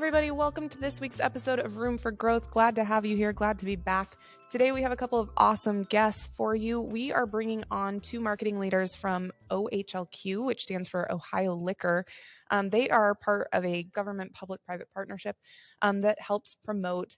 everybody. Welcome to this week's episode of Room for Growth. Glad to have you here. Glad to be back. Today, we have a couple of awesome guests for you. We are bringing on two marketing leaders from OHLQ, which stands for Ohio Liquor. They are part of a government public-private partnership that helps promote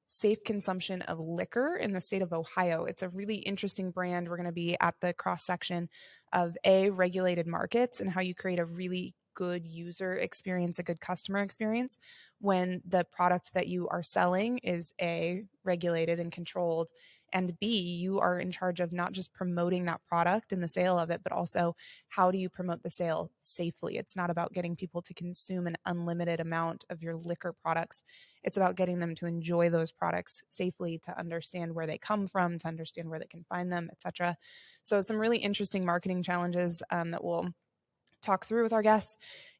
safe consumption of liquor in the state of Ohio. It's a really interesting brand. We're going to be at the cross-section of regulated markets and how you create a really good user experience, a good customer experience when the product that you are selling is regulated and controlled, and B, you are in charge of not just promoting that product and the sale of it, but also how do you promote the sale safely. It's not about getting people to consume an unlimited amount of your liquor products. It's about getting them to enjoy those products safely, to understand where they come from, to understand where they can find them, etc. So some really interesting marketing challenges that we'll talk through with our guests.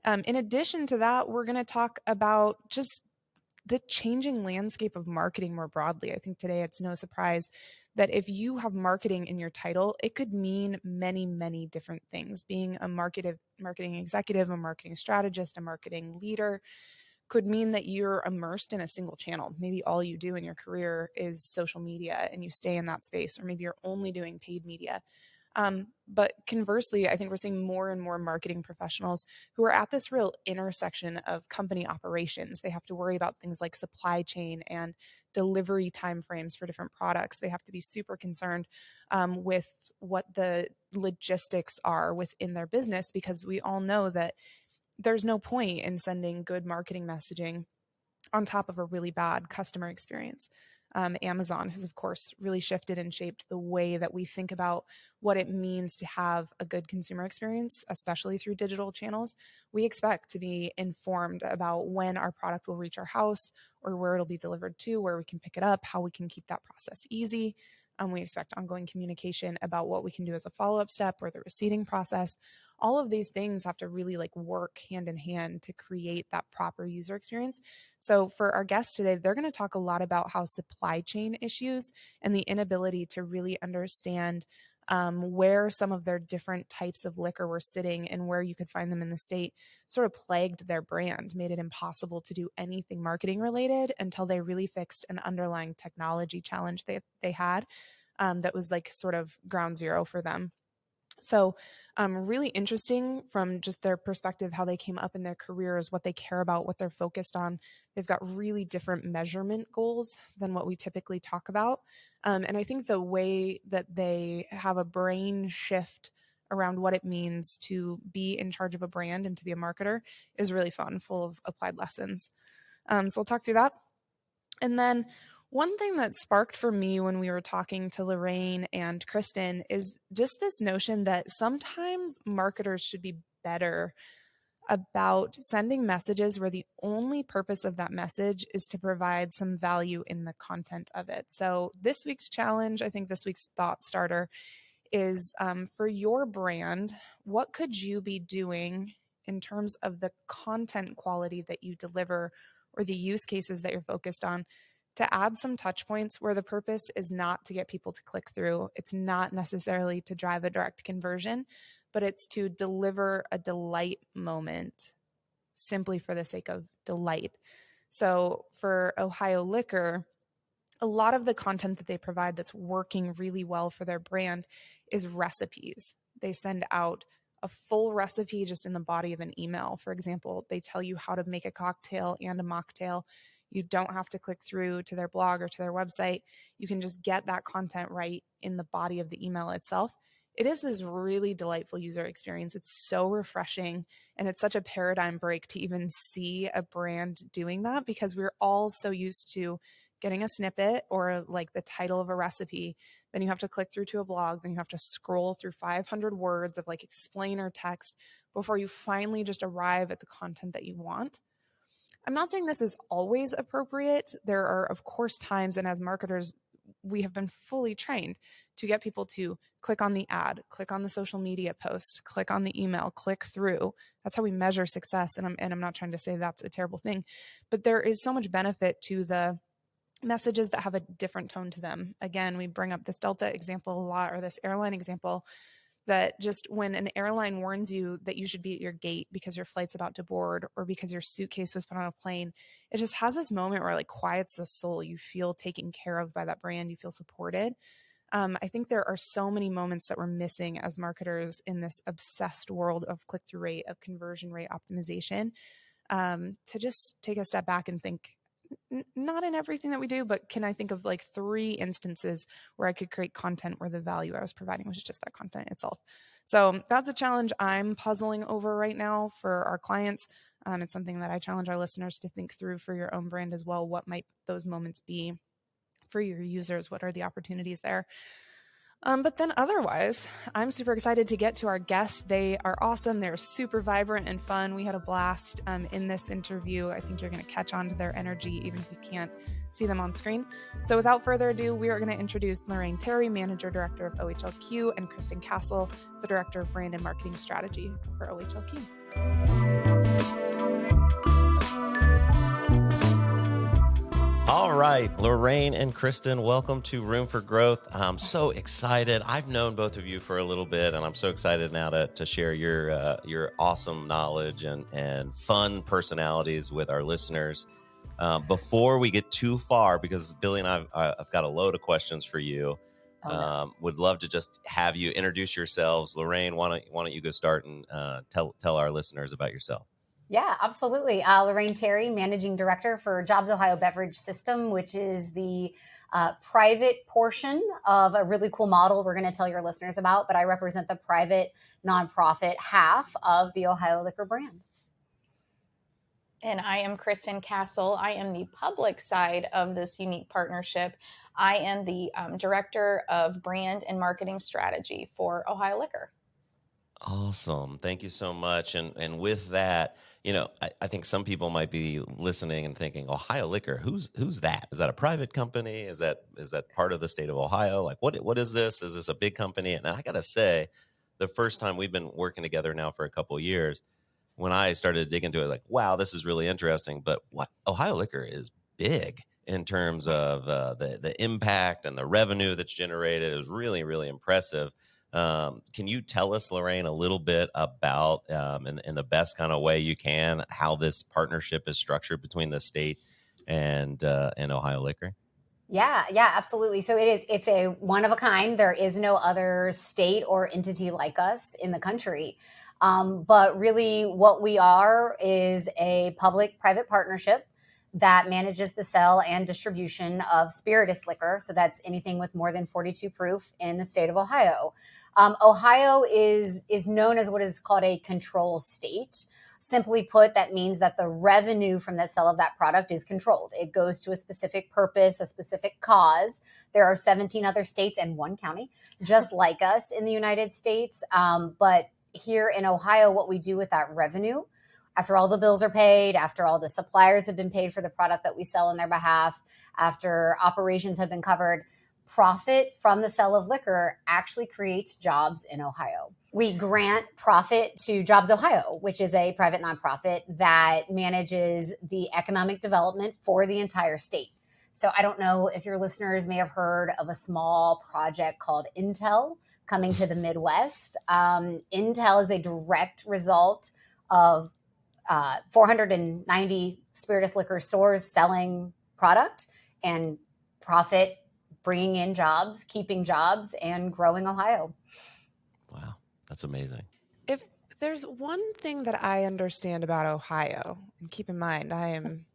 In addition to that, we're going to talk about just the changing landscape of marketing more broadly. I think today it's no surprise that if you have marketing in your title, it could mean many, many different things. Being a marketing executive, a marketing strategist, a marketing leader could mean that you're immersed in a single channel. Maybe all you do in your career is social media and you stay in that space, or maybe you're only doing paid media. But conversely, I think we're seeing more and more marketing professionals who are at this real intersection of company operations. They have to worry about things like supply chain and delivery timeframes for different products. They have to be super concerned with what the logistics are within their business, because we all know that there's no point in sending good marketing messaging on top of a really bad customer experience. Amazon has, of course, really shifted and shaped the way that we think about what it means to have a good consumer experience, especially through digital channels. We expect to be informed about when our product will reach our house or where it'll be delivered to, where we can pick it up, how we can keep that process easy. We expect ongoing communication about what we can do as a follow-up step or the receipting process. All of these things have to really work hand in hand to create that proper user experience. So for our guests today, they're going to talk a lot about how supply chain issues and the inability to really understand where some of their different types of liquor were sitting and where you could find them in the state sort of plagued their brand, made it impossible to do anything marketing related until they really fixed an underlying technology challenge they had that was sort of ground zero for them. So really interesting from just their perspective, how they came up in their careers, what they care about, what they're focused on. They've got really different measurement goals than what we typically talk about. And I think the way that they have a brain shift around what it means to be in charge of a brand and to be a marketer is really fun, full of applied lessons. So we'll talk through that. And then one thing that sparked for me when we were talking to Lorraine and Kristen is just this notion that sometimes marketers should be better about sending messages where the only purpose of that message is to provide some value in the content of it. So this week's challenge, I think this week's thought starter is for your brand, what could you be doing in terms of the content quality that you deliver or the use cases that you're focused on, to add some touch points where the purpose is not to get people to click through. It's not necessarily to drive a direct conversion, but it's to deliver a delight moment simply for the sake of delight. So for Ohio Liquor, a lot of the content that they provide that's working really well for their brand is recipes. They send out a full recipe just in the body of an email. For example, they tell you how to make a cocktail and a mocktail. You don't have to click through to their blog or to their website. You can just get that content right in the body of the email itself. It is this really delightful user experience. It's so refreshing, and it's such a paradigm break to even see a brand doing that, because we're all so used to getting a snippet or the title of a recipe. Then you have to click through to a blog. Then you have to scroll through 500 words of explainer text before you finally just arrive at the content that you want. I'm not saying this is always appropriate. There are, of course, times, and as marketers, we have been fully trained to get people to click on the ad, click on the social media post, click on the email, click through. That's how we measure success. And I'm not trying to say that's a terrible thing, but there is so much benefit to the messages that have a different tone to them. Again, we bring up this Delta example a lot, or this airline example. that just when an airline warns you that you should be at your gate because your flight's about to board or because your suitcase was put on a plane, it just has this moment where it like quiets the soul. You feel taken care of by that brand. You feel supported. I think there are so many moments that we're missing as marketers in this obsessed world of click-through rate, of conversion rate optimization, to just take a step back and think, not in everything that we do, but can I think of like 3 instances where I could create content where the value I was providing was just that content itself? So that's a challenge I'm puzzling over right now for our clients. It's something that I challenge our listeners to think through for your own brand as well. What might those moments be for your users? What are the opportunities there? But then otherwise, I'm super excited to get to our guests. They are awesome. They're super vibrant and fun. We had a blast in this interview. I think you're going to catch on to their energy, even if you can't see them on screen. So without further ado, we are going to introduce Lorraine Terry, Manager Director of OHLQ, and Kristen Castle, the Director of Brand and Marketing Strategy for OHLQ. All right, Lorraine and Kristen, welcome to Room for Growth. I'm so excited. I've known both of you for a little bit, and I'm so excited now to share your awesome knowledge and fun personalities with our listeners. Before we get too far, because Billie and I've got a load of questions for you. Would love to just have you introduce yourselves. Lorraine, why don't you go start and tell our listeners about yourself? Yeah, absolutely. Lorraine Terry, Managing Director for Jobs Ohio Beverage System, which is the private portion of a really cool model we're going to tell your listeners about, but I represent the private nonprofit half of the Ohio Liquor brand. And I am Kristen Castle. I am the public side of this unique partnership. I am the Director of Brand and Marketing Strategy for Ohio Liquor. Awesome. Thank you so much. And with that, I think some people might be listening and thinking, Ohio Liquor, who's that? Is that a private company? Is that part of the state of Ohio? Like, what is this? Is this a big company? And I got to say, the first time we've been working together now for a couple of years, when I started to dig into it, like, wow, this is really interesting. But what Ohio Liquor is big in terms of the impact and the revenue that's generated. It was really, really impressive. Can you tell us, Lorraine, a little bit about, in the best kind of way you can, how this partnership is structured between the state and Ohio Liquor? Yeah, absolutely. So it's a one of a kind. There is no other state or entity like us in the country. But really what we are is a public-private partnership that manages the sale and distribution of spirituous liquor. So that's anything with more than 42 proof in the state of Ohio. Ohio is known as what is called a control state. Simply put, that means that the revenue from the sale of that product is controlled. It goes to a specific purpose, a specific cause. There are 17 other states and 1 county just like us in the United States. But here in Ohio, what we do with that revenue, after all the bills are paid, after all the suppliers have been paid for the product that we sell on their behalf, after operations have been covered, profit from the sale of liquor actually creates jobs in Ohio. We grant profit to Jobs Ohio, which is a private nonprofit that manages the economic development for the entire state. So I don't know if your listeners may have heard of a small project called Intel coming to the Midwest. Intel is a direct result of 490 spirituous liquor stores selling product and profit, bringing in jobs, keeping jobs, and growing Ohio. Wow, that's amazing. If there's one thing that I understand about Ohio, and keep in mind, I am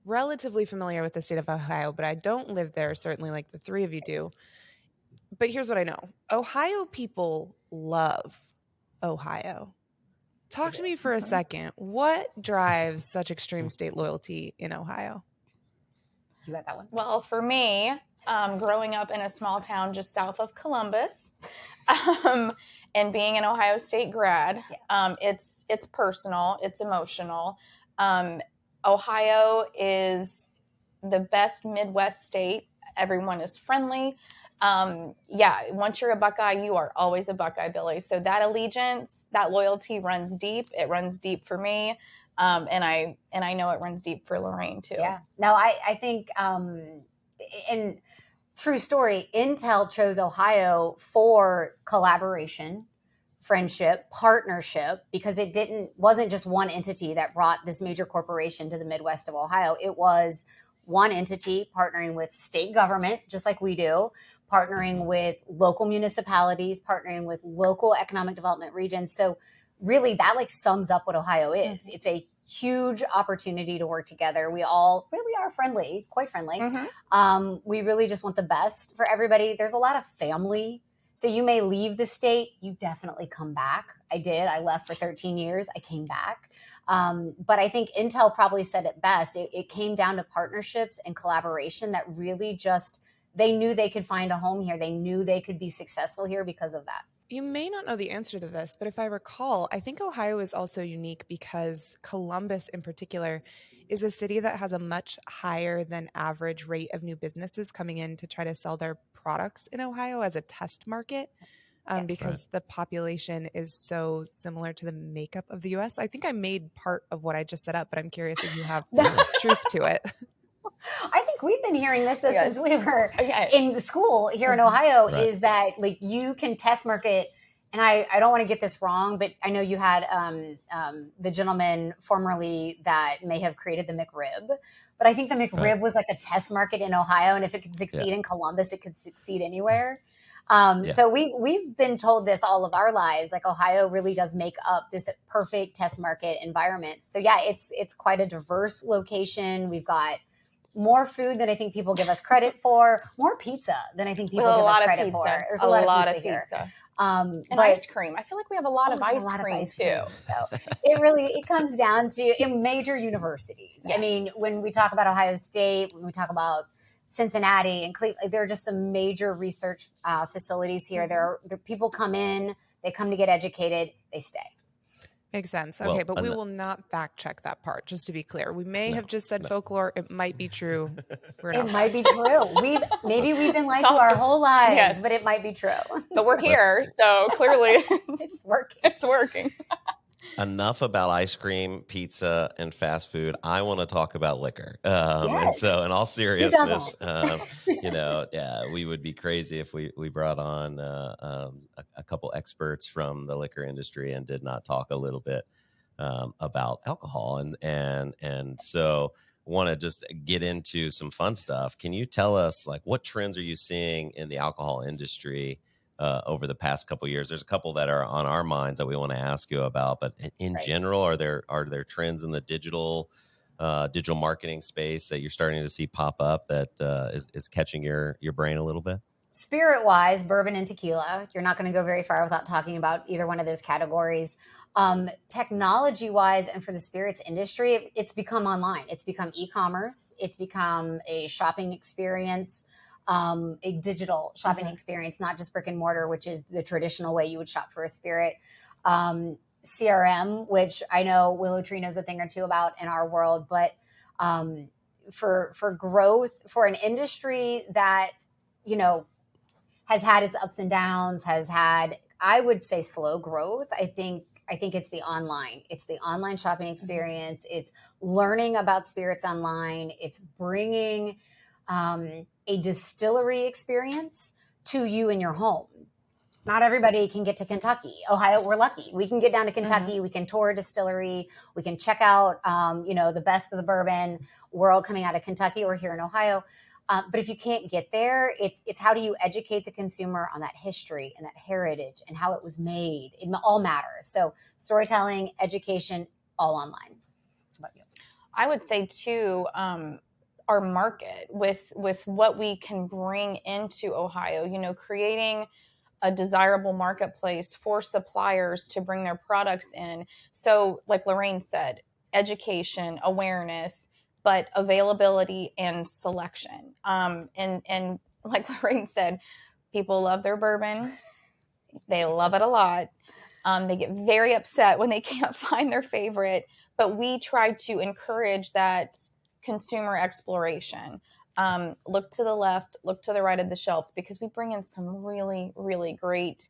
relatively familiar with the state of Ohio, but I don't live there, certainly like the 3 of you do. But here's what I know. Ohio people love Ohio. Talk to me for a second. What drives such extreme state loyalty in Ohio? You got that one? Well, for me, growing up in a small town just south of Columbus, and being an Ohio State grad, it's personal, it's emotional. Ohio is the best Midwest state. Everyone is friendly. Once you're a Buckeye, you are always a Buckeye, Billie. So that allegiance, that loyalty runs deep. It runs deep for me. And I know it runs deep for Lorraine too. Yeah. No, I think, in true story, Intel chose Ohio for collaboration, friendship, partnership, because wasn't just one entity that brought this major corporation to the Midwest of Ohio. It was one entity partnering with state government, just like we do, partnering with local municipalities, partnering with local economic development regions. So really that like sums up what Ohio is. Mm-hmm. It's a huge opportunity to work together. We all really are friendly, quite friendly. Mm-hmm. We really just want the best for everybody. There's a lot of family. So you may leave the state, you definitely come back. I did. I left for 13 years. I came back. But I think Intel probably said it best. It came down to partnerships and collaboration that really just, they knew they could find a home here. They knew they could be successful here because of that. You may not know the answer to this, but if I recall, I think Ohio is also unique because Columbus in particular is a city that has a much higher than average rate of new businesses coming in to try to sell their products in Ohio as a test market. Yes. Because the population is so similar to the makeup of the U.S. I think I made part of what I just set up, but I'm curious if you have truth to it. I think we've been hearing this since we were in the school here in Ohio, is that like you can test market, and I don't want to get this wrong, but I know you had the gentleman formerly that may have created the McRib, but I think the McRib was like a test market in Ohio, and if it could succeed in Columbus, it could succeed anywhere. So we've been told this all of our lives, like Ohio really does make up this perfect test market environment. So yeah, it's quite a diverse location. We've got more food than I think people give us credit for, more pizza than I think people give us credit for. There's a lot of pizza here. And ice cream. I feel like we have a lot of ice cream too. So it comes down to in major universities. Yes. I mean, when we talk about Ohio State, when we talk about Cincinnati and Cleveland, there are just some major research facilities here. Mm-hmm. There people come in, they come to get educated, they stay. Makes sense. Okay, but we will not fact check that part, just to be clear. We may have just said folklore. It might be true. It might be true. Maybe we've been lied to our whole lives, but it might be true. But we're here, so clearly it's working. It's working. Enough about ice cream, pizza, and fast food. I want to talk about liquor. And so in all seriousness, we would be crazy if we brought on a couple experts from the liquor industry and did not talk a little bit about alcohol. And so want to just get into some fun stuff. Can you tell us like what trends are you seeing in the alcohol industry over the past couple of years? There's a couple that are on our minds that we want to ask you about, but in general, are there trends in the digital marketing space that you're starting to see pop up that is catching your brain a little bit? Spirit wise, bourbon and tequila. You're not going to go very far without talking about either one of those categories. Technology wise, and for the spirits industry, it's become online. It's become e-commerce. It's become a shopping experience. A digital shopping experience, not just brick and mortar, which is the traditional way you would shop for a spirit. CRM, which I know WillowTree knows a thing or two about in our world, but for growth, for an industry that, has had its ups and downs, has had, I would say, slow growth. I think it's the online. It's the online shopping experience. It's learning about spirits online. It's bringing a distillery experience to you in your home. Not everybody can get to Kentucky. Ohio, we're lucky. We can get down to Kentucky. Mm-hmm. We can tour a distillery. We can check out, the best of the bourbon world coming out of Kentucky or here in Ohio. But if you can't get there, it's how do you educate the consumer on that history and that heritage and how it was made? It all matters. So storytelling, education, all online. How about you? I would say too, our market with what we can bring into Ohio, creating a desirable marketplace for suppliers to bring their products in. So like Lorraine said, education, awareness, but availability and selection. And like Lorraine said, people love their bourbon. They love it a lot. They get very upset when they can't find their favorite, but we try to encourage that consumer exploration. Look to the left, look to the right of the shelves, because we bring in some really, really great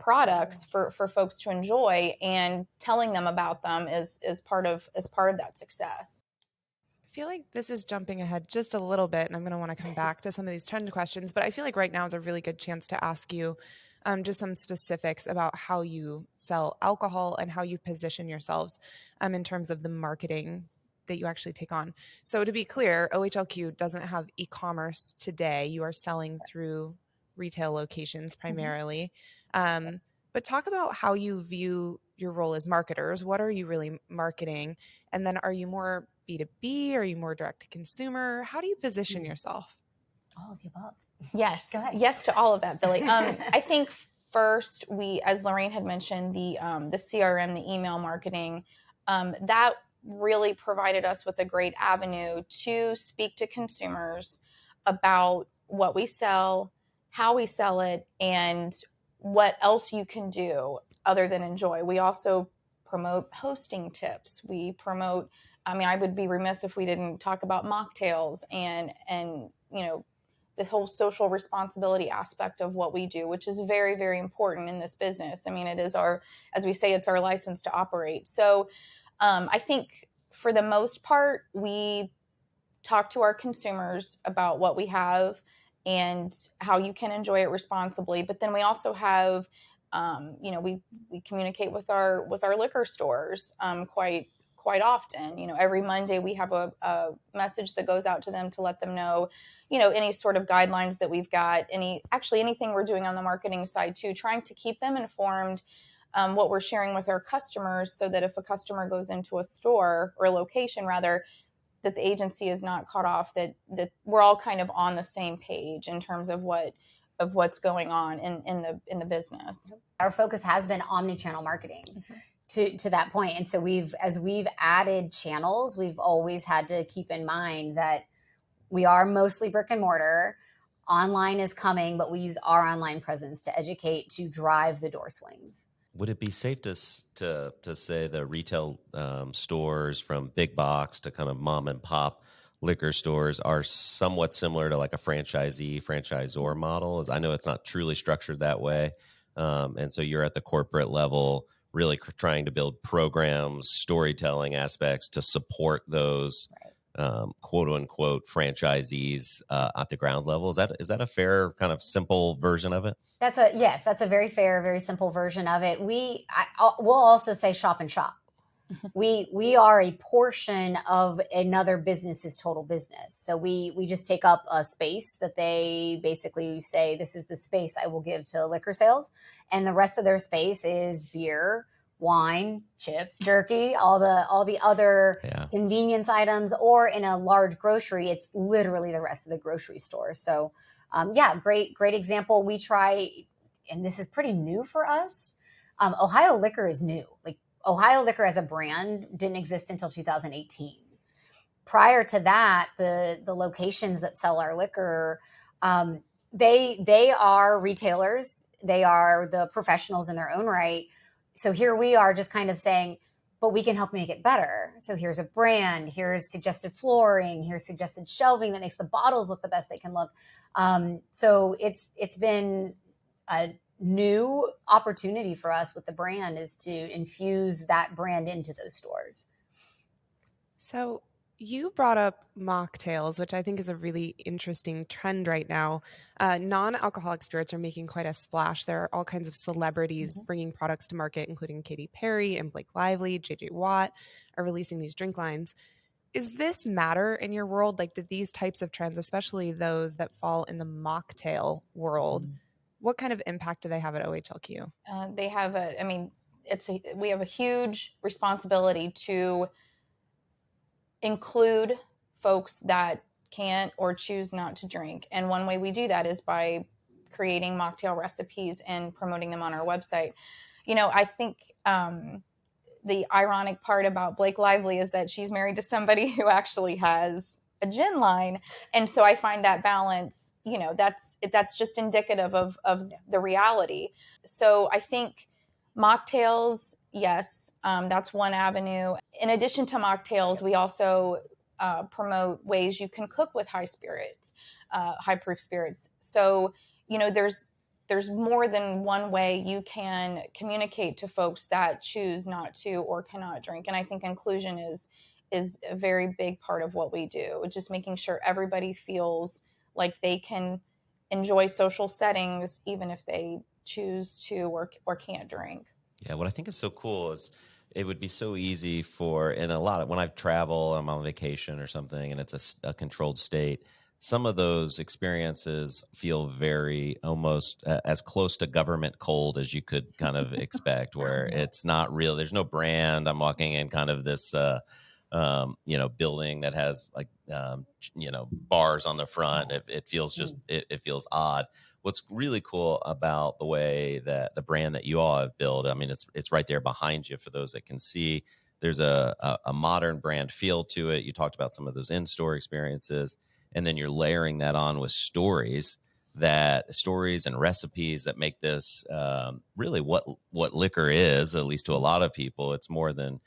products for folks to enjoy, and telling them about them is part of that success. I feel like this is jumping ahead just a little bit, and I'm going to want to come back to some of these trend questions, but I feel like right now is a really good chance to ask you just some specifics about how you sell alcohol and how you position yourselves in terms of the marketing that you actually take on. So to be clear, OHLQ doesn't have e-commerce today. You are selling through retail locations primarily. But talk about how you view your role as marketers. What are you really marketing? And then are you more B2B? Are you more direct to consumer? How do you position yourself? All of the above. Yes. Go ahead. Yes to all of that, Billie. I think first we, as Lorraine had mentioned, the CRM, the email marketing, that really provided us with a great avenue to speak to consumers about what we sell, how we sell it, and what else you can do other than enjoy. We also promote hosting tips. We promote, I would be remiss if we didn't talk about mocktails and the whole social responsibility aspect of what we do, which is very, very important in this business. It is as we say, it's our license to operate. So I think for the most part, we talk to our consumers about what we have and how you can enjoy it responsibly. But then we also have, we communicate with our liquor stores quite often. Every Monday we have a message that goes out to them to let them know, any sort of guidelines that we've got, anything we're doing on the marketing side too, trying to keep them informed what we're sharing with our customers, so that if a customer goes into a store or a location rather, that the agency is not caught off, that we're all kind of on the same page in terms of what's going on in the business. Our focus has been omni-channel marketing. To that point. And so as we've added channels, we've always had to keep in mind that we are mostly brick and mortar. Online is coming, but we use our online presence to educate, to drive the door swings. Would it be safe to say the retail stores, from big box to kind of mom and pop liquor stores, are somewhat similar to like a franchisor model? As I know it's not truly structured that way. And so you're at the corporate level, really trying to build programs, storytelling aspects to support those quote unquote franchisees at the ground level. Is that a fair kind of simple version of it? That's a very fair, very simple version of it. We'll also say shop and shop. We are a portion of another business's total business. So we just take up a space that they basically say, this is the space I will give to liquor sales. And the rest of their space is beer, wine, chips, jerky, all the other convenience items, or in a large grocery, it's literally the rest of the grocery store. So great example. We try, and this is pretty new for us. Ohio Liquor is new. Like, Ohio Liquor as a brand didn't exist until 2018. Prior to that, the locations that sell our liquor, they are retailers. They are the professionals in their own right. So here we are just kind of saying, but we can help make it better. So here's a brand, here's suggested flooring, here's suggested shelving that makes the bottles look the best they can look. So it's been a new opportunity for us with the brand, is to infuse that brand into those stores. So you brought up mocktails, which I think is a really interesting trend right now. Non-alcoholic spirits are making quite a splash. There are all kinds of celebrities bringing products to market, including Katy Perry and Blake Lively. JJ Watt are releasing these drink lines. Is this matter in your world? Like, did these types of trends, especially those that fall in the mocktail world, what kind of impact do they have at OHLQ? They have we have a huge responsibility to include folks that can't or choose not to drink. And one way we do that is by creating mocktail recipes and promoting them on our website. I think the ironic part about Blake Lively is that she's married to somebody who actually has a gin line. And so I find that balance, that's just indicative of the reality. So I think mocktails, yes, that's one avenue. In addition to mocktails, we also promote ways you can cook with high spirits, high proof spirits. So, there's more than one way you can communicate to folks that choose not to or cannot drink. And I think inclusion is a very big part of what we do. Just making sure everybody feels like they can enjoy social settings, even if they choose to or can't drink. Yeah, what I think is so cool is it would be so easy for, in a lot of, when I travel, I'm on vacation or something, and it's a controlled state, some of those experiences feel very almost as close to government cold as you could kind of expect, where it's not real. There's no brand. I'm walking in kind of this, building that has like, bars on the front. It feels just, it feels odd. What's really cool about the way that the brand that you all have built, I mean, it's right there behind you for those that can see. There's a modern brand feel to it. You talked about some of those in-store experiences, and then you're layering that on with stories and recipes that make this really what liquor is, at least to a lot of people. It's more than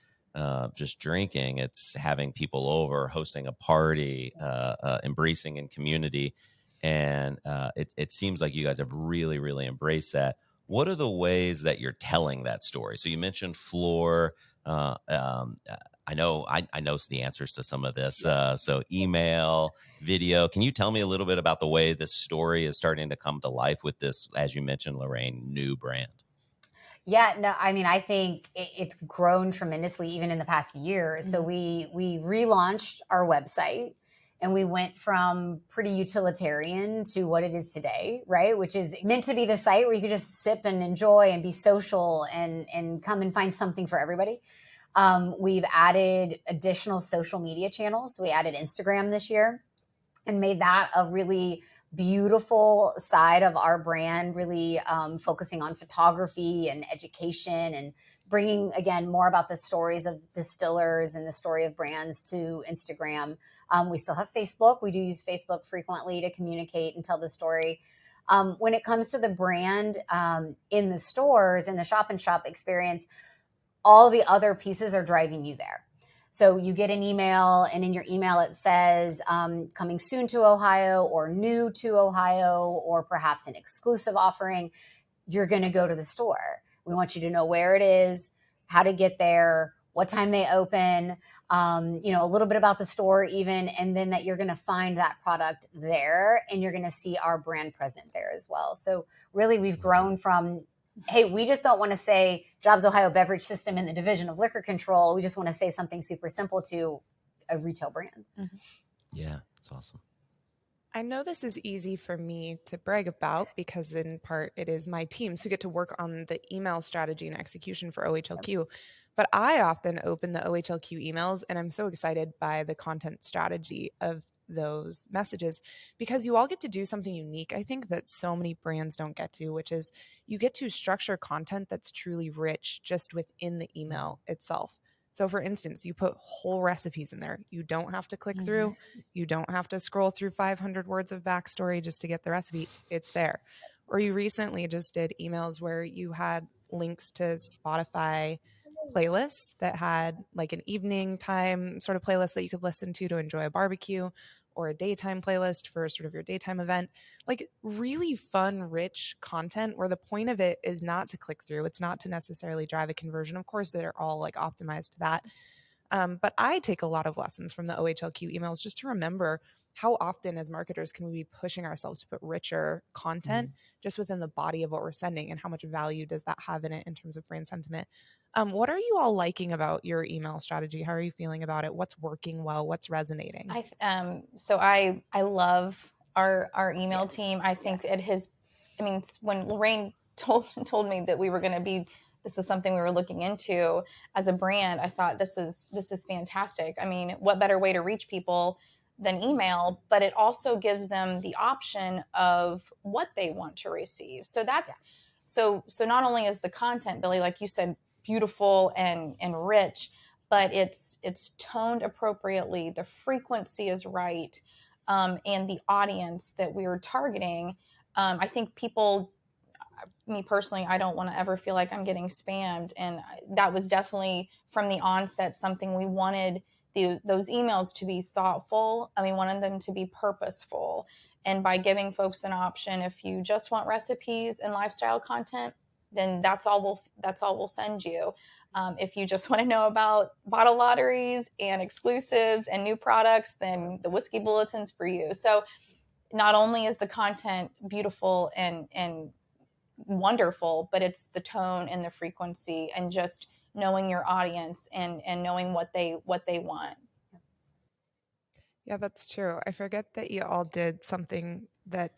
just drinking. It's having people over, hosting a party, embracing in community. And it seems like you guys have really, really embraced that. What are the ways that you're telling that story? So you mentioned floor. I know the answers to some of this. So email, video. Can you tell me a little bit about the way this story is starting to come to life with this, as you mentioned, Lorraine, new brand? Yeah, no, I mean, I think it's grown tremendously even in the past year. Mm-hmm. So we relaunched our website, and we went from pretty utilitarian to what it is today, right? Which is meant to be the site where you could just sip and enjoy and be social and come and find something for everybody. We've added additional social media channels. We added Instagram this year and made that a really beautiful side of our brand, really focusing on photography and education and bringing, again, more about the stories of distillers and the story of brands to Instagram. We still have Facebook. We do use Facebook frequently to communicate and tell the story. When it comes to the brand in the stores, in the shop and shop experience, all the other pieces are driving you there. So you get an email, and in your email it says coming soon to Ohio, or new to Ohio, or perhaps an exclusive offering. You're going to go to the store. We want you to know where it is, how to get there, what time they open, a little bit about the store even, and then that you're going to find that product there, and you're going to see our brand present there as well. So really we've grown from, hey, we just don't want to say Jobs Ohio Beverage System in the Division of Liquor Control. We just want to say something super simple to a retail brand. Mm-hmm. Yeah, that's awesome. I know this is easy for me to brag about because in part it is my teams who get to work on the email strategy and execution for OHLQ. But I often open the OHLQ emails and I'm so excited by the content strategy of those messages because you all get to do something unique. I think that so many brands don't get to, which is you get to structure content that's truly rich just within the email itself. So for instance, you put whole recipes in there. You don't have to click through. You don't have to scroll through 500 words of backstory just to get the recipe. It's there. Or you recently just did emails where you had links to Spotify playlists that had like an evening time sort of playlist that you could listen to enjoy a barbecue, or a daytime playlist for sort of your daytime event. Like really fun, rich content where the point of it is not to click through. It's not to necessarily drive a conversion. Of course, they're all like optimized to that. But I take a lot of lessons from the OHLQ emails just to remember how often as marketers can we be pushing ourselves to put richer content just within the body of what we're sending, and how much value does that have in it in terms of brand sentiment. What are you all liking about your email strategy? How are you feeling about it? What's working well? What's resonating? So I love our email team. I think it has, when Lorraine told me that we were going to be, this is something we were looking into as a brand, I thought this is fantastic. I mean, what better way to reach people than email, but it also gives them the option of what they want to receive. So that's, so not only is the content, Billie, like you said, beautiful and rich, but it's toned appropriately. The frequency is right. And the audience that we are targeting, I think people, me personally, I don't want to ever feel like I'm getting spammed. And that was definitely from the onset something we wanted those emails to be thoughtful, and we wanted them to be purposeful. And by giving folks an option, if you just want recipes and lifestyle content, then that's all we'll send you. If you just want to know about bottle lotteries and exclusives and new products, then the whiskey bulletin's for you. So not only is the content beautiful and wonderful, but it's the tone and the frequency and just knowing your audience and knowing what they want. Yeah, that's true. I forget that you all did something that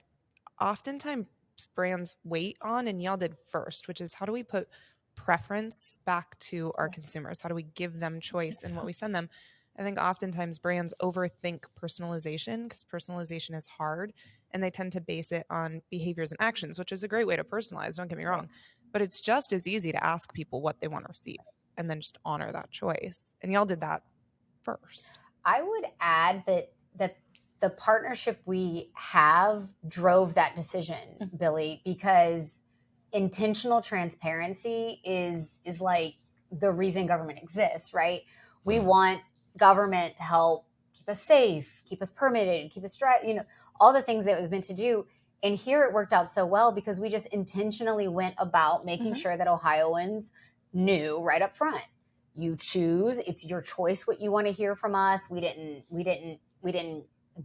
oftentimes brands wait on and y'all did first, which is how do we put preference back to our consumers? How do we give them choice in what we send them? I think oftentimes brands overthink personalization because personalization is hard and they tend to base it on behaviors and actions, which is a great way to personalize, don't get me wrong. But it's just as easy to ask people what they want to receive and then just honor that choice. And y'all did that first. I would add that the partnership we have drove that decision, Billie, because intentional transparency is like the reason government exists, right? We want government to help keep us safe, keep us permitted, keep us all the things that it was meant to do. And here it worked out so well because we just intentionally went about making sure that Ohioans knew right up front. You choose, it's your choice what you want to hear from us. We didn't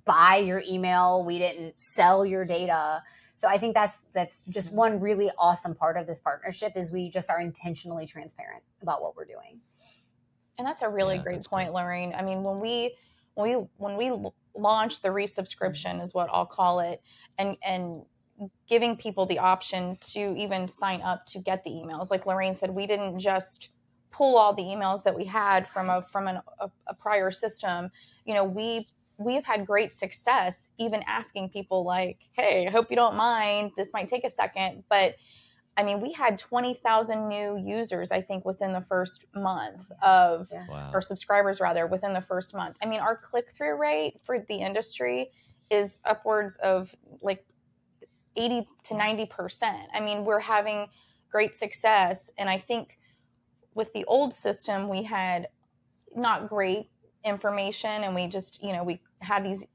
buy your email, we didn't sell your data. So I think that's just one really awesome part of this partnership is we just are intentionally transparent about what we're doing. And that's a really great point, Lorraine. I mean, when we launched the resubscription is what I'll call it, and giving people the option to even sign up to get the emails. Like Lorraine said, we didn't just pull all the emails that we had from a prior system. You know, we've had great success even asking people like, hey, I hope you don't mind, this might take a second, but I mean, we had 20,000 new users, I think, within the first month of, or subscribers rather, within the first month. I mean, our click-through rate for the industry is upwards of like 80 to 90%. I mean, we're having great success. And I think with the old system, we had not great information and we just, we had these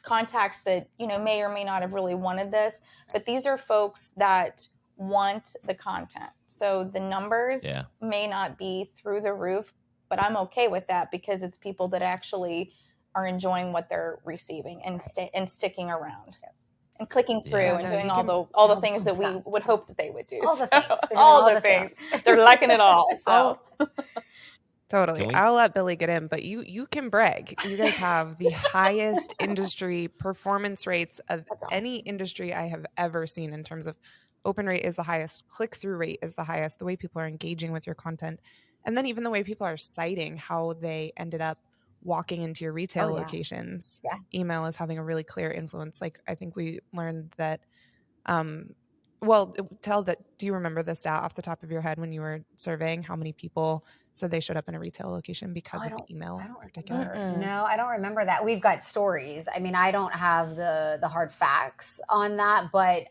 contacts that, may or may not have really wanted this, but these are folks that want the content. So the numbers may not be through the roof, but I'm okay with that because it's people that actually are enjoying what they're receiving and sticking around and clicking through and doing all the things that we would hope that they would do. All the things. All the things. They're liking it all. So. Totally. I'll let Billie get in, but you can brag. You guys have the highest industry performance rates of any industry I have ever seen in terms of open rate is the highest, click-through rate is the highest, the way people are engaging with your content, and then even the way people are citing how they ended up walking into your retail locations. Email is having a really clear influence. Like I think we learned that, do you remember the stat off the top of your head when you were surveying how many people said they showed up in a retail location because of the email in particular? No, I don't remember that. We've got stories. I mean, I don't have the hard facts on that, but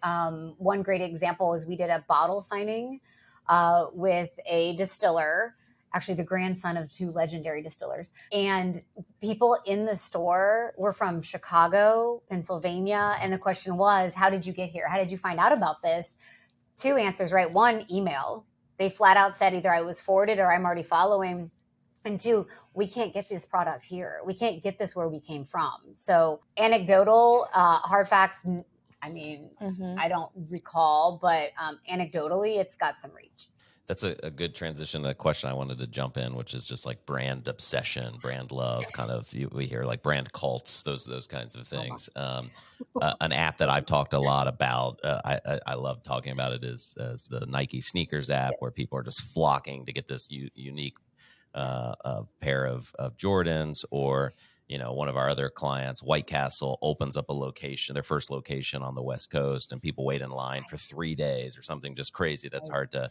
one great example is we did a bottle signing with a distiller, actually the grandson of two legendary distillers. And people in the store were from Chicago, Pennsylvania. And the question was, how did you get here? How did you find out about this? Two answers, right? One, email. They flat out said either I was forwarded or I'm already following. And two, we can't get this product here. We can't get this where we came from. So anecdotal, hard facts, I mean, I don't recall, but anecdotally, it's got some reach. That's a good transition to a question I wanted to jump in, which is just like brand obsession, brand love, kind of, we hear like brand cults, those kinds of things. An app that I've talked a lot about, I love talking about it, is the Nike sneakers app, where people are just flocking to get this unique pair of Jordans. Or, one of our other clients, White Castle, opens up a location, their first location on the West Coast, and people wait in line for 3 days or something just crazy. That's hard to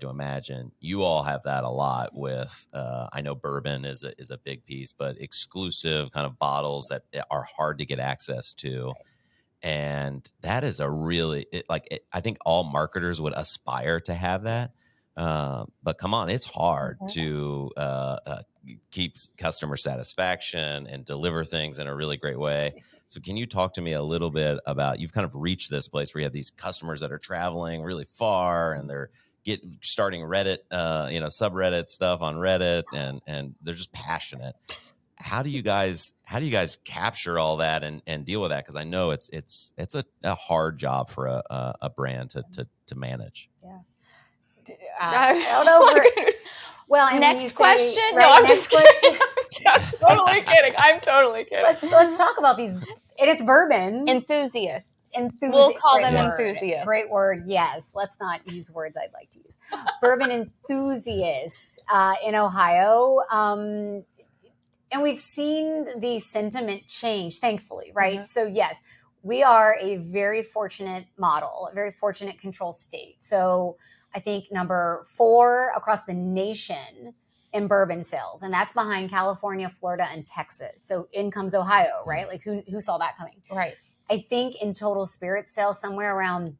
imagine. You all have that a lot with, I know bourbon is a big piece, but exclusive kind of bottles that are hard to get access to. And that is a really, I think all marketers would aspire to have that. But come on, it's hard to keep customer satisfaction and deliver things in a really great way. So can you talk to me a little bit about, you've kind of reached this place where you have these customers that are traveling really far and they're starting Reddit, subreddit stuff on Reddit, and they're just passionate. how do you guys capture all that and deal with that? Because I know it's a hard job for a brand to manage. Yeah. I don't know. Well, and next question. Right, no, I'm just kidding. I'm totally kidding. I'm totally kidding. Let's talk about these. And it's bourbon enthusiasts. We'll call them enthusiasts. Great word. Yes. Let's not use words I'd like to use. Bourbon enthusiasts in Ohio. And we've seen the sentiment change, thankfully, right? Mm-hmm. So yes, we are a very fortunate model, a very fortunate control state. So I think number 4 across the nation in bourbon sales, and that's behind California, Florida, and Texas. So in comes Ohio, right? Like who saw that coming? Right. I think in total spirit sales, somewhere around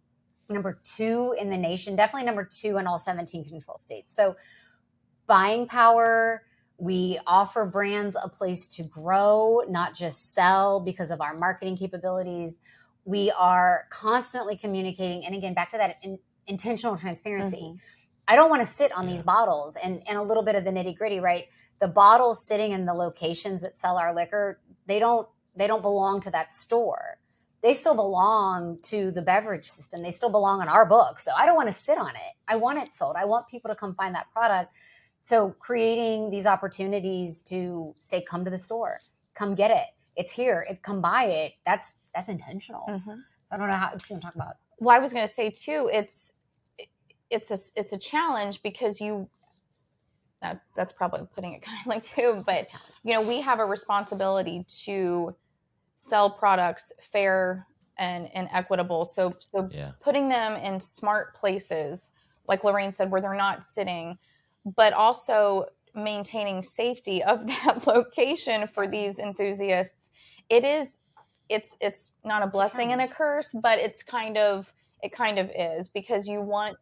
number 2 in the nation, definitely number 2 in all 17 control states. So buying power, we offer brands a place to grow, not just sell because of our marketing capabilities. We are constantly communicating. And again, back to that intentional transparency. Mm-hmm. I don't want to sit on these bottles and a little bit of the nitty gritty, right? The bottles sitting in the locations that sell our liquor, they don't belong to that store. They still belong to the beverage system. They still belong on our book. So I don't want to sit on it. I want it sold. I want people to come find that product. So creating these opportunities to say, come to the store, come get it. It's here. Come buy it. That's intentional. Mm-hmm. I don't know how you want to talk about. Well, I was going to say too, it's a challenge because that's probably putting it kindly too, but we have a responsibility to sell products fair and equitable. So putting them in smart places, like Lorraine said, where they're not sitting, but also maintaining safety of that location for these enthusiasts. It's not a blessing and a curse, but it kind of is, because you want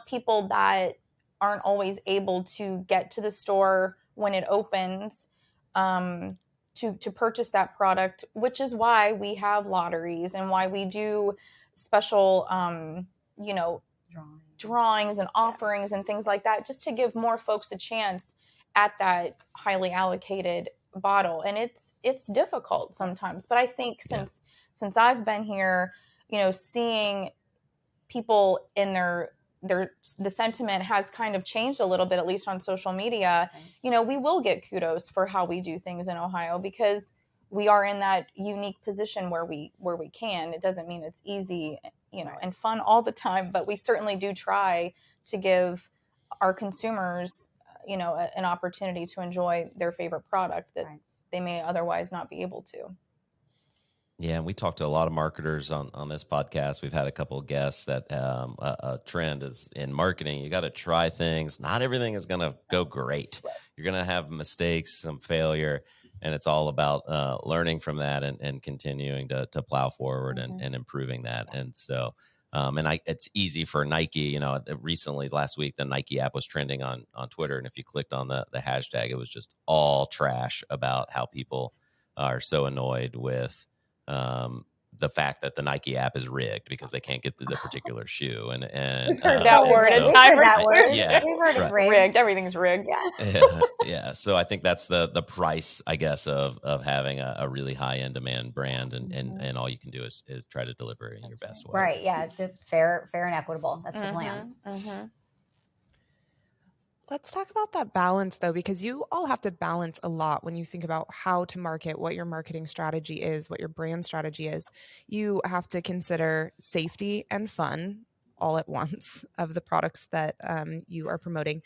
people that aren't always able to get to the store when it opens to purchase that product, which is why we have lotteries and why we do special drawings and offerings and things like that, just to give more folks a chance at that highly allocated bottle. And it's difficult sometimes, but I think since I've been here, seeing people in the sentiment has kind of changed a little bit, at least on social media. We will get kudos for how we do things in Ohio because we are in that unique position where we can. It doesn't mean it's easy, and fun all the time, but we certainly do try to give our consumers, an opportunity to enjoy their favorite product that they may otherwise not be able to. Yeah, and we talked to a lot of marketers on this podcast. We've had a couple of guests that a trend is in marketing. You got to try things. Not everything is going to go great. You're going to have mistakes, some failure, and it's all about learning from that and continuing to plow forward and improving that. And so, it's easy for Nike. Recently, last week, the Nike app was trending on Twitter, and if you clicked on the hashtag, it was just all trash about how people are so annoyed with the fact that the Nike app is rigged because they can't get the particular shoe. And we've heard that word a time or two. Yeah, we've heard it's rigged. Everything's rigged. Yeah. So I think that's the price, I guess, of having a really high end demand brand, and all you can do is try to deliver in your best way. Right. Yeah. Fair and equitable. That's the plan. Mm-hmm. Let's talk about that balance, though, because you all have to balance a lot when you think about how to market, what your marketing strategy is, what your brand strategy is. You have to consider safety and fun all at once of the products that you are promoting.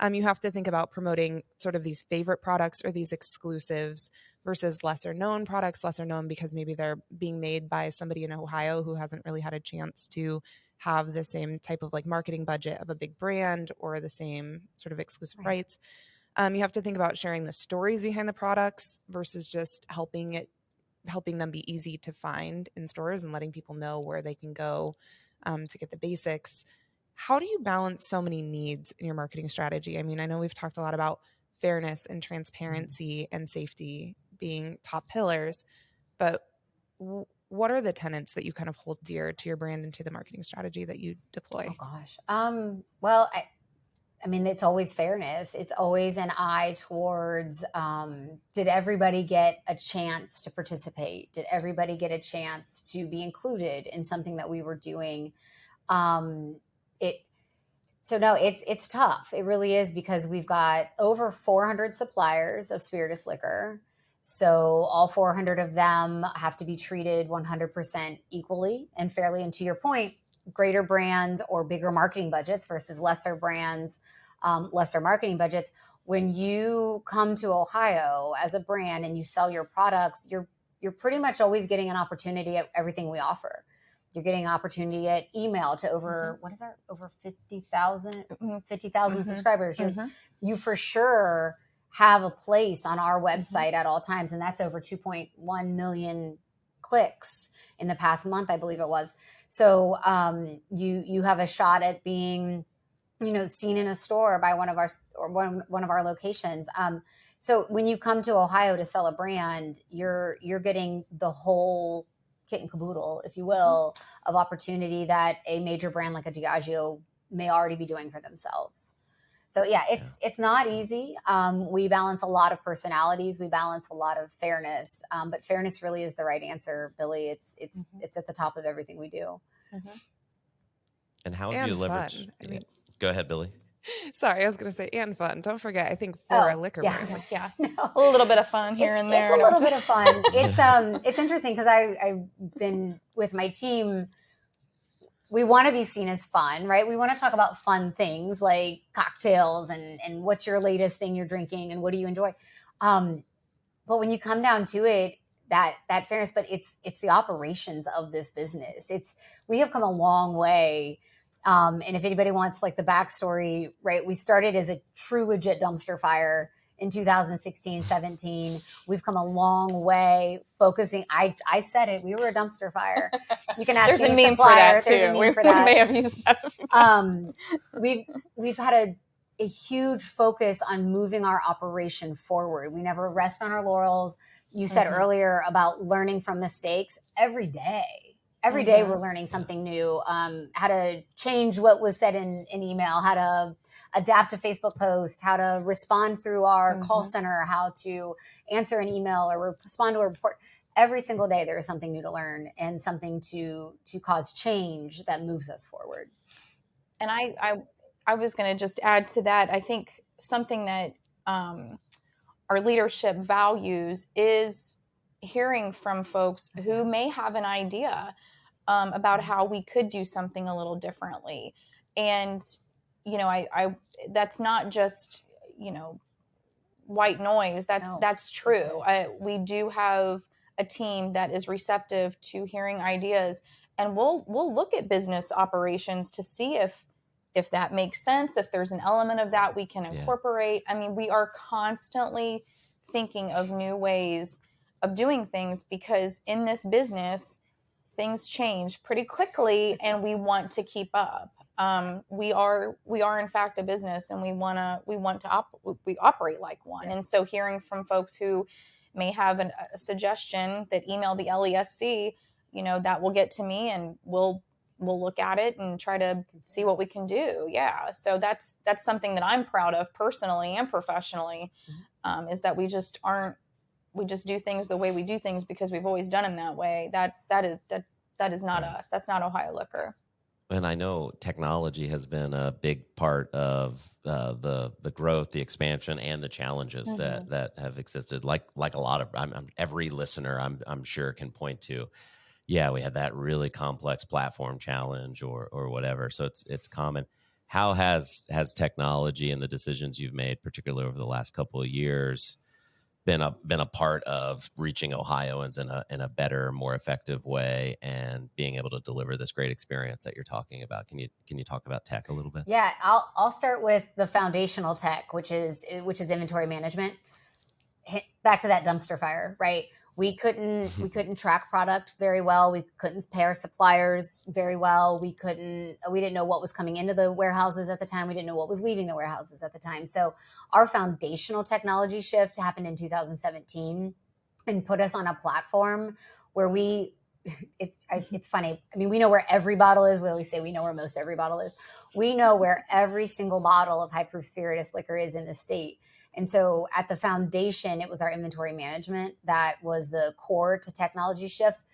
You have to think about promoting sort of these favorite products or these exclusives versus lesser known products, lesser known because maybe they're being made by somebody in Ohio who hasn't really had a chance to have the same type of marketing budget of a big brand or the same sort of exclusive rights. You have to think about sharing the stories behind the products versus just helping them be easy to find in stores and letting people know where they can go to get the basics. How do you balance so many needs in your marketing strategy? I mean, I know we've talked a lot about fairness and transparency and safety being top pillars, but what are the tenets that you kind of hold dear to your brand and to the marketing strategy that you deploy? Oh gosh. Well, I mean, it's always fairness. It's always an eye towards, did everybody get a chance to participate? Did everybody get a chance to be included in something that we were doing? It's tough. It really is, because we've got over 400 suppliers of spirituous liquor. So all 400 of them have to be treated 100% equally and fairly. And to your point, greater brands or bigger marketing budgets versus lesser brands, lesser marketing budgets. When you come to Ohio as a brand and you sell your products, you're pretty much always getting an opportunity at everything we offer. You're getting an opportunity at email to over, over 50,000 subscribers. You for sure have a place on our website at all times. And that's over 2.1 million clicks in the past month, I believe it was. So you have a shot at being, seen in a store by one of our locations. So when you come to Ohio to sell a brand, you're getting the whole kit and caboodle, if you will, of opportunity that a major brand like a Diageo may already be doing for themselves. So it's not easy. We balance a lot of personalities. We balance a lot of fairness, but fairness really is the right answer, Billie. It's at the top of everything we do. And how have you leveraged? Go ahead, Billie. Sorry, I was going to say, and fun. Don't forget, I think for a liquor brand. A little bit of fun here and there. It's a little bit of fun. It's interesting because I've been with my team. We want to be seen as fun, right? We want to talk about fun things like cocktails and what's your latest thing you're drinking and what do you enjoy. But when you come down to it, that fairness, but it's the operations of this business. We have come a long way. And if anybody wants like the backstory, right? We started as a true legit dumpster fire in 2016, 17. We've come a long way focusing. I said it, we were a dumpster fire. You can ask There's any a meme supplier. for that too. We may have used that. We've had a huge focus on moving our operation forward. We never rest on our laurels. You said earlier about learning from mistakes every day. Every day we're learning something new, how to change what was said in email, how to adapt a Facebook post, how to respond through our call center, how to answer an email or respond to a report. Every single day there is something new to learn and something to cause change that moves us forward. And I was going to just add to that. I think something that our leadership values is hearing from folks who may have an idea about how we could do something a little differently. And, I that's not just, white noise. That's true. We do have a team that is receptive to hearing ideas, and we'll look at business operations to see if that makes sense, if there's an element of that we can incorporate. I mean, we are constantly thinking of new ways of doing things, because in this business, things change pretty quickly and we want to keep up. We are in fact a business, and we operate like one. And so hearing from folks who may have a suggestion, that email the LESC, that will get to me, and we'll look at it and try to see what we can do. Yeah. So that's something that I'm proud of personally and professionally, is that we just do things the way we do things because we've always done them that way. That is not us. That's not Ohio Liquor. And I know technology has been a big part of the growth, the expansion, and the challenges that have existed. Like a lot of every listener, I'm sure can point to. Yeah, we had that really complex platform challenge or whatever. So it's common. How has technology and the decisions you've made, particularly over the last couple of years, been a part of reaching Ohioans in a better, more effective way and being able to deliver this great experience that you're talking about? Can you talk about tech a little bit? Yeah, I'll start with the foundational tech, which is inventory management. Back to that dumpster fire, right? We couldn't track product very well. We couldn't pair suppliers very well. We didn't know what was coming into the warehouses at the time. We didn't know what was leaving the warehouses at the time. So our foundational technology shift happened in 2017 and put us on a platform where we it's funny. I mean, we know where every bottle is. We always say we know where most every bottle is. We know where every single bottle of high proof spirituous liquor is in the state. And so at the foundation, it was our inventory management that was the core to technology shifts.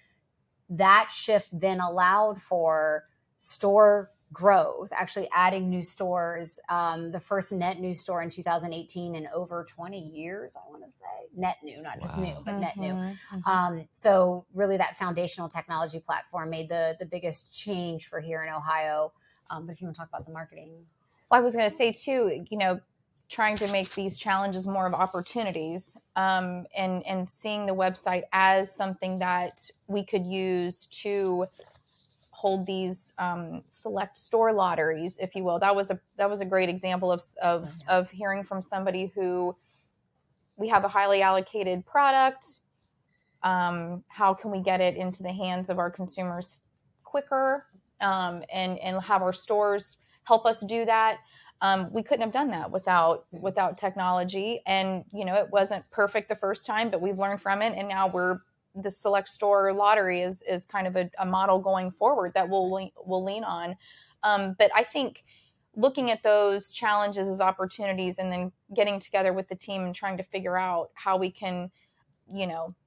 That shift then allowed for store growth, actually adding new stores. The first net new store in 2018 in over 20 years, I want to say. Net new, not just new, but net new. So really that foundational technology platform made the biggest change for here in Ohio. But if you want to talk about the marketing. Well, I was going to say too, trying to make these challenges more of opportunities, and seeing the website as something that we could use to hold these select store lotteries, if you will. That was a great example of hearing from somebody who, we have a highly allocated product. How can we get it into the hands of our consumers quicker, and have our stores help us do that? We couldn't have done that without technology. And, it wasn't perfect the first time, but we've learned from it. And now the select store lottery is kind of a model going forward that we'll lean on. But I think looking at those challenges as opportunities, and then getting together with the team and trying to figure out how we can,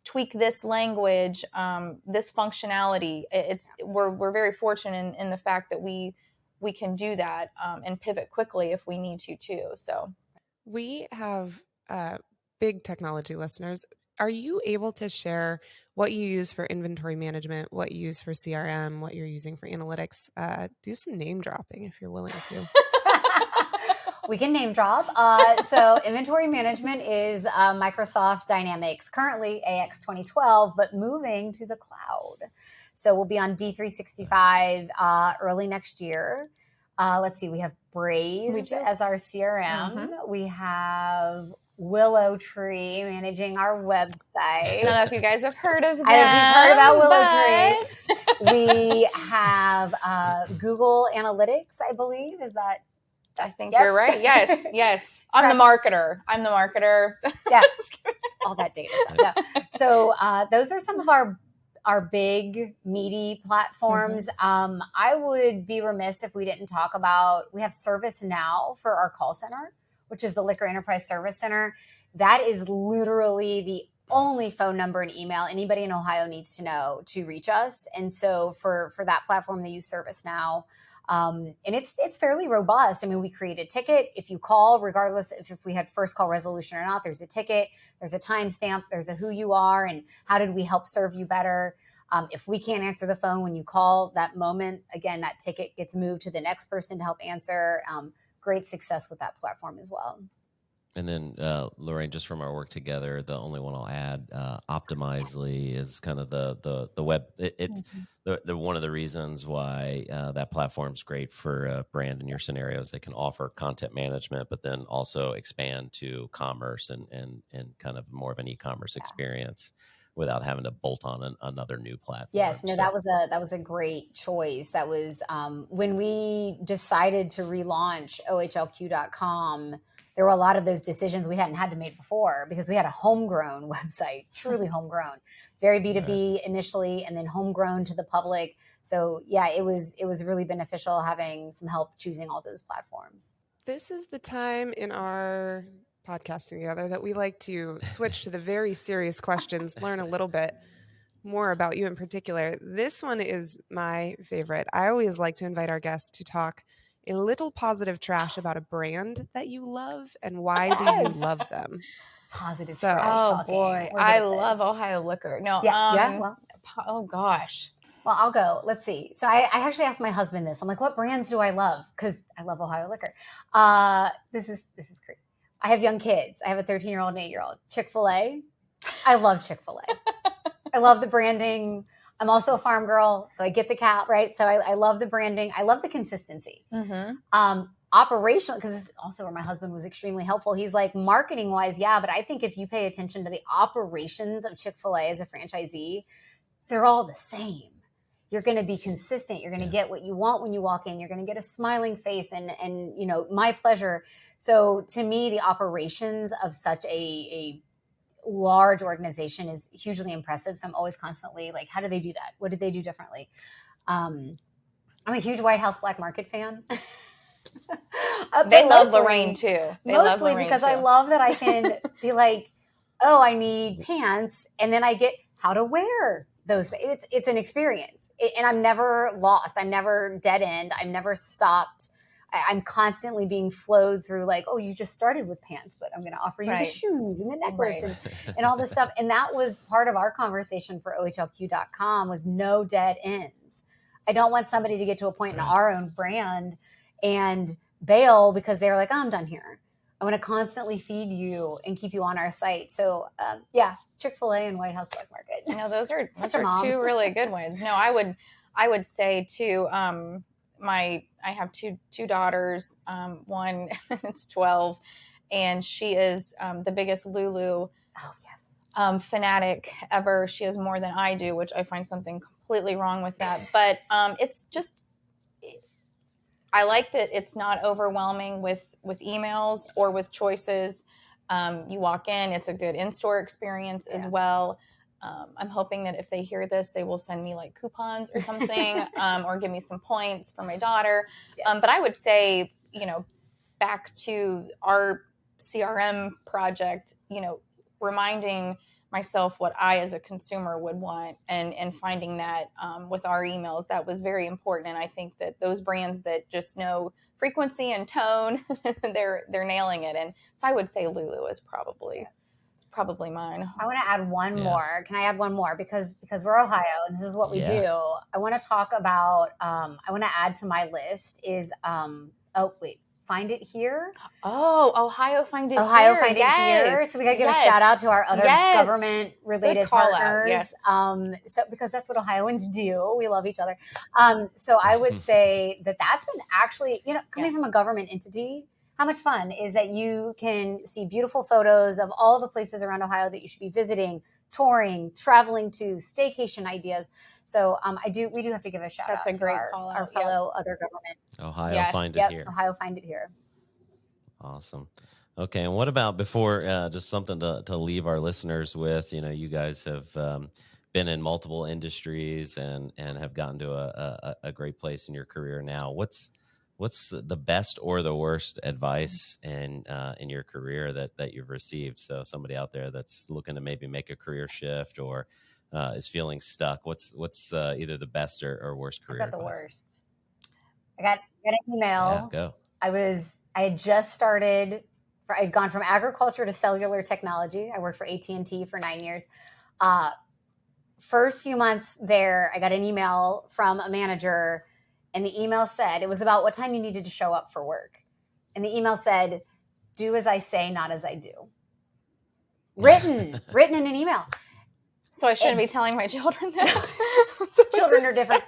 tweak this language, this functionality. We're very fortunate in the fact that we can do that, and pivot quickly if we need to too. So we have big technology listeners. Are you able to share what you use for inventory management, what you use for CRM, what you're using for analytics? Do some name dropping if you're willing to. We can name drop. So inventory management is Microsoft Dynamics, currently AX 2012, but moving to the cloud. So we'll be on D365 early next year. Let's see, we have Braze as our CRM. Mm-hmm. We have WillowTree managing our website. I don't know if you guys have heard of that. I don't know if you've heard about WillowTree. We have Google Analytics, I believe. Is that? I think you're right. Yes. I'm the marketer. Yeah. All that data stuff. Yeah. So those are some of our big meaty platforms. Mm-hmm. I would be remiss if we didn't talk about, we have ServiceNow for our call center, which is the Liquor Enterprise Service Center. That is literally the only phone number and email anybody in Ohio needs to know to reach us. And so for that platform, they use ServiceNow. And it's fairly robust. I mean, we create a ticket. If you call, regardless if we had first call resolution or not, there's a ticket, there's a timestamp, there's a who you are and how did we help serve you better. If we can't answer the phone when you call that moment, again, that ticket gets moved to the next person to help answer. Great success with that platform as well. And then, Lorraine, just from our work together, the only one I'll add, Optimizely is kind of the web. It's the one of the reasons why that platform's great for a brand in your scenarios. They can offer content management, but then also expand to commerce and kind of more of an e-commerce experience without having to bolt on another new platform. Yes, no, that was a great choice. That was when we decided to relaunch OHLQ.com. There were a lot of those decisions we hadn't had to make before because we had a homegrown website, truly homegrown, very B2B initially, and then homegrown to the public. So yeah, it was really beneficial having some help choosing all those platforms. This is the time in our podcasting together that we like to switch to the very serious questions, learn a little bit more about you in particular. This one is my favorite. I always like to invite our guests to talk a little positive trash about a brand that you love and why do you love them? Positive trash. Oh boy, I love Ohio liquor. No, Well, oh gosh. Well, I'll go. Let's see. So I actually asked my husband this. I'm like, what brands do I love? Because I love Ohio liquor. This is great. I have young kids. I have a 13-year-old and 8-year-old. Chick-fil-A. I love Chick-fil-A. I love the branding. I'm also a farm girl, so I get the cow, right? So I love the branding. I love the consistency. Mm-hmm. Operational, because this is also where my husband was extremely helpful. He's like, marketing-wise, yeah, but I think if you pay attention to the operations of Chick-fil-A as a franchisee, they're all the same. You're going to be consistent. You're going to get what you want when you walk in. You're going to get a smiling face and my pleasure. So to me, the operations of such a large organization is hugely impressive. So I'm always constantly like, how do they do that? What did they do differently? I'm a huge White House Black Market fan. They love Lorraine too. Mostly because I love that I can be like, oh, I need pants. And then I get how to wear those. It's an experience. And I'm never lost. I'm never dead end. I'm never stopped. I'm constantly being flowed through like, oh, you just started with pants, but I'm going to offer you the shoes and the necklace and all this stuff. And that was part of our conversation for OHLQ.com was no dead ends. I don't want somebody to get to a point in our own brand and bail because they're like, oh, I'm done here. I want to constantly feed you and keep you on our site. So Chick-fil-A and White House Black Market. No, those are two really good ones. No, I would say too, I have two daughters. One is 12 and she is the biggest Lulu fanatic ever. She has more than I do, which I find something completely wrong with that. But it's just, I like that it's not overwhelming with emails or with choices. You walk in, it's a good in-store experience as well. I'm hoping that if they hear this, they will send me like coupons or something, or give me some points for my daughter. Yes. But I would say, back to our CRM project, reminding myself what I as a consumer would want and finding that with our emails, that was very important. And I think that those brands that just know frequency and tone, they're nailing it. And so I would say Lulu is probably mine. I want to add one more. Can I add one more? Because we're Ohio and this is what we do. I want to talk about, I want to add to my list is, Find It Here. Oh, Ohio Find It Here. Ohio Find It Here. So we got to give a shout out to our other government related partners. Yes. So because that's what Ohioans do. We love each other. So I would say that's coming from a government entity, how much fun is that you can see beautiful photos of all the places around Ohio that you should be visiting, touring, traveling to, staycation ideas. So we do have to give a shout out to our fellow other government. Ohio Find It Here. Ohio Find It Here. Awesome. Okay. And what about before, just something to leave our listeners with, you guys have been in multiple industries and have gotten to a great place in your career now. What's the best or the worst advice in your career that you've received? So somebody out there that's looking to maybe make a career shift or is feeling stuck. What's either the best or worst career advice? I got the worst. I got an email. Yeah, go. I had just started. I'd gone from agriculture to cellular technology. I worked for AT&T for 9 years. First few months there, I got an email from a manager. And the email said, it was about what time you needed to show up for work. And the email said, do as I say, not as I do. Written in an email. So I shouldn't be telling my children that. Children are different.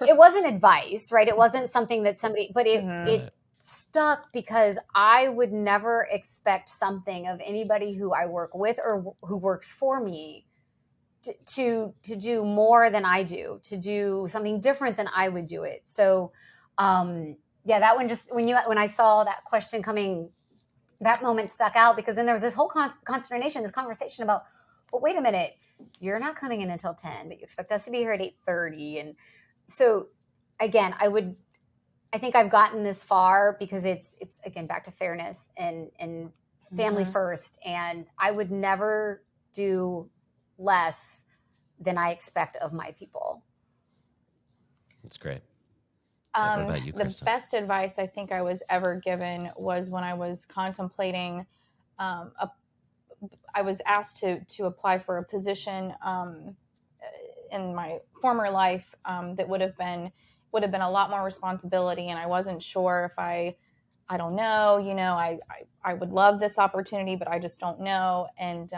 It wasn't advice, right? It wasn't something that but it stuck because I would never expect something of anybody who I work with or who works for me to do more than I do, to do something different than I would do it. So, that one just, when I saw that question coming, that moment stuck out because then there was this whole consternation, this conversation about, well, wait a minute, you're not coming in until 10, but you expect us to be here at 8:30. And so again, I think I've gotten this far because it's again, back to fairness and family first. And I would never do less than I expect of my people. That's great. What about you, Kristen? The best advice I think I was ever given was when I was contemplating, I was asked to apply for a position in my former life that would have been a lot more responsibility, and I wasn't sure if I don't know, I would love this opportunity, but I just don't know. And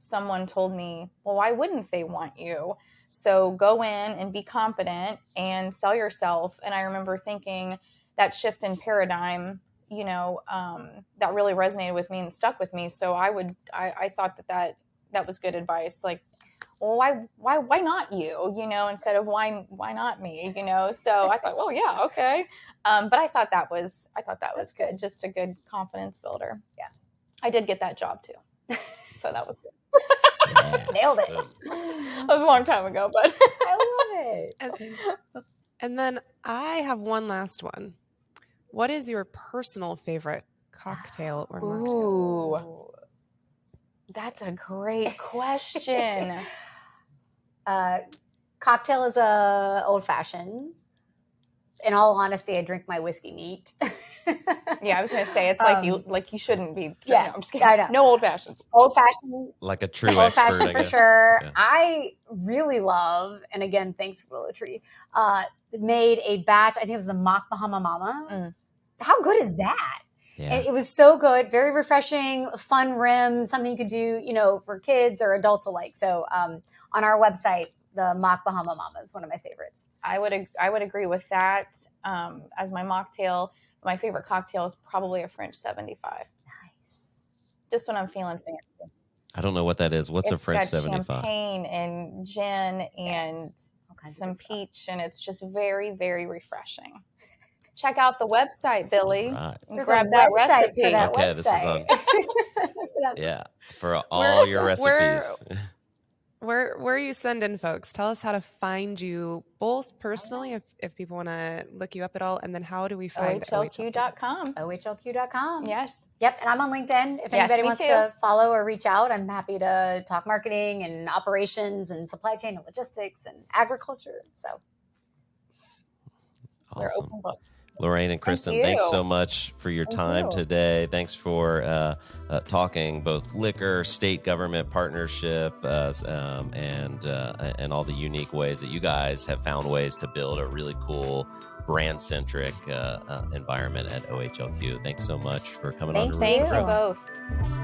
someone told me, well, why wouldn't they want you? So go in and be confident and sell yourself. And I remember thinking that shift in paradigm, that really resonated with me and stuck with me. So I thought that was good advice. Like, well, why not you, instead of why not me, So I thought, well, yeah, okay. But I thought that was good. Just a good confidence builder. Yeah. I did get that job too. So that was good. Yeah, Nailed it. That was a long time ago, but I love it. And then I have one last one. What is your personal favorite cocktail or mocktail? Ooh, that's a great question. Cocktail is a old fashioned. In all honesty, I drink my whiskey neat. Yeah, I was going to say, it's like you shouldn't be. Yeah, no, I'm just kidding. I know. No old fashions. Old fashioned. like a true Old expert, fashioned I for guess. sure. Yeah. I really love, and again, thanks WillowTree, made a batch. I think it was the Mock Bahama Mama. Mm. How good is that? Yeah. And it was so good, very refreshing, fun rim, something you could do, for kids or adults alike. So on our website, the Mock Bahama Mama is one of my favorites. I would agree with that. As my mocktail, my favorite cocktail is probably a French 75. Nice. Just when I'm feeling fancy. I don't know what that is. What's a It's French got 75? champagne and gin and All kinds of some good stuff. peach, and it's just very, very refreshing. Check out the website, Billie. Right. And There's grab a that website recipe. for that Okay, this is website. Yeah, for all your recipes. Where are you sending folks? Tell us how to find you, both personally, if people want to look you up at all, and then how do we find OHLQ.com. OHLQ.com. Yes. Yep. And I'm on LinkedIn. If Yes, anybody me wants too. to follow or reach out, I'm happy to talk marketing and operations and supply chain and logistics and agriculture. So We're Awesome. open books. Lorraine and Kristen, you. thanks so much for your Thank time you. today. Thanks for talking both liquor, state government partnership, and all the unique ways that you guys have found ways to build a really cool brand-centric environment at OHLQ. Thanks so much for coming on to Thank Room you. for Growth. Both.